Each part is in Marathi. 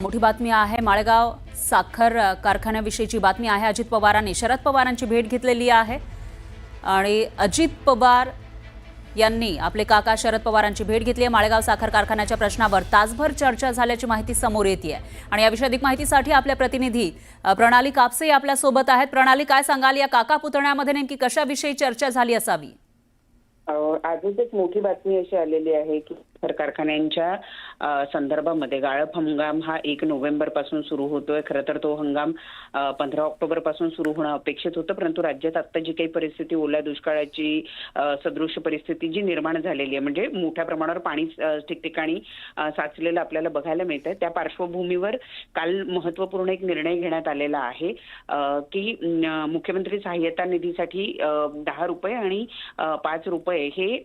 मोठी बातमी आहे। माळेगाव साखर कारखान्याविषयीची बातमी आहे। अजित पवारांनी शरद पवारांची भेट घेतलेली आहे आणि अजित पवार यांनी आपले काका शरद पवारांची भेट घेतली आहे। माळेगाव साखर कारखान्याच्या प्रश्नावर तासभर चर्चा झाल्याची माहिती समोर येते आहे आणि याविषयी अधिक माहितीसाठी आपल्या प्रतिनिधी प्रणाली कापसे आपल्या सोबत आहेत। प्रणाली, काय सांगाल, या काका पुतण्यामध्ये नेमकी कशाविषयी चर्चा झाली असावी? आजच एक मोठी बातमी अशी आलेली आहे की साखर कारखान्यांच्या संदर्भामध्ये गाळप हंगाम हा 1 नोव्हेंबर पासून सुरू होतोय। खरं तर तो हंगाम 15 ऑक्टोबर पासून सुरू होणं अपेक्षित होतं, परंतु राज्यात आता जी काही परिस्थिती, ओल्या दुष्काळाची सदृश परिस्थिती जी निर्माण झालेली आहे, म्हणजे मोठ्या प्रमाणावर पाणी ठिकठिकाणी साचलेलं आपल्याला बघायला मिळतंय। त्या पार्श्वभूमीवर काल महत्त्वपूर्ण एक निर्णय घेण्यात आलेला आहे की मुख्यमंत्री सहाय्यता निधीसाठी 10 रुपये आणि 5 रुपये हे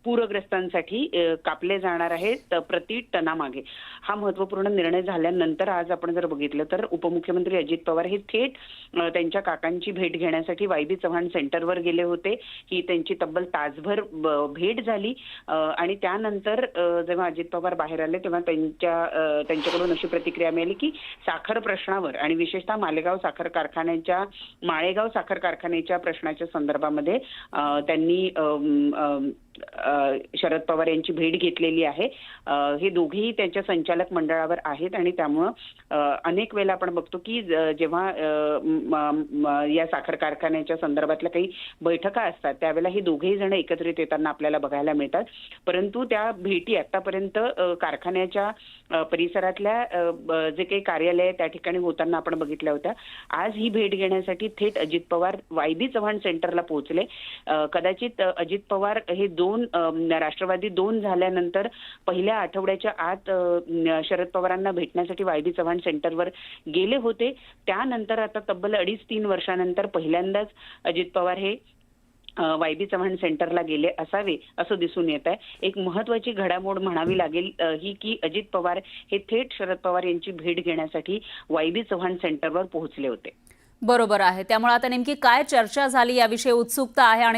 पूरग्रस्तांसाठी कापले जाणार आहेत प्रति टनामागे। हा महत्त्वपूर्ण निर्णय झाल्यानंतर आज आपण जर बघितलं तर उपमुख्यमंत्री अजित पवार हे थेट त्यांच्या काकांची भेट घेण्यासाठी वायबी चव्हाण सेंटरवर गेले होते। ही त्यांची तब्बल तासभर भेट झाली आणि त्यानंतर जेव्हा अजित पवार बाहेर आले तेव्हा त्यांच्याकडून अशी प्रतिक्रिया मिळाली की साखर प्रश्नावर आणि विशेषतः माळेगाव साखर कारखान्याच्या प्रश्नाच्या संदर्भामध्ये त्यांनी शरद पवार यांची भेट घेतलेली आहे। हे दोघेही त्यांच्या संचालक मंडळावर आहेत आणि त्यामुळं अनेक वेळेला आपण बघतो की जेव्हा या साखर कारखान्याच्या संदर्भातल्या काही बैठका असतात त्यावेळेला हे दोघेही जण एकत्रित येताना आपल्याला बघायला मिळतात। परंतु त्या भेटी आतापर्यंत कारखान्याच्या परिसरातल्या जे काही कार्यालय त्या ठिकाणी होताना आपण बघितल्या होत्या। आज ही भेट घेण्यासाठी थेट अजित पवार वायबी चव्हाण सेंटरला पोहोचले। कदाचित अजित पवार हे राष्ट्रवादी 2 झाल्यानंतर पहिल्या आठवड्याच्या आत शरद पवारांना भेटण्यासाठी वायबी चव्हाण सेंटरवर गेले होते। त्यानंतर आता तब्बल 2.5-3 वर्षानंतर पहिल्यांदाच अजित पवार हे वायबी चव्हाण सेंटरला गेले असावे असं दिसून येत आहे। एक महत्त्वाची घडामोड म्हणावी लागेल ही की अजित पवार हे थेट शरद पवार यांची भेट घेण्यासाठी वायबी चव्हाण सेंटरवर पोहोचले होते। बरोबर आहे। त्यामुळे आता नेमकी काय चर्चा झाली याविषयी उत्सुकता आहे आणि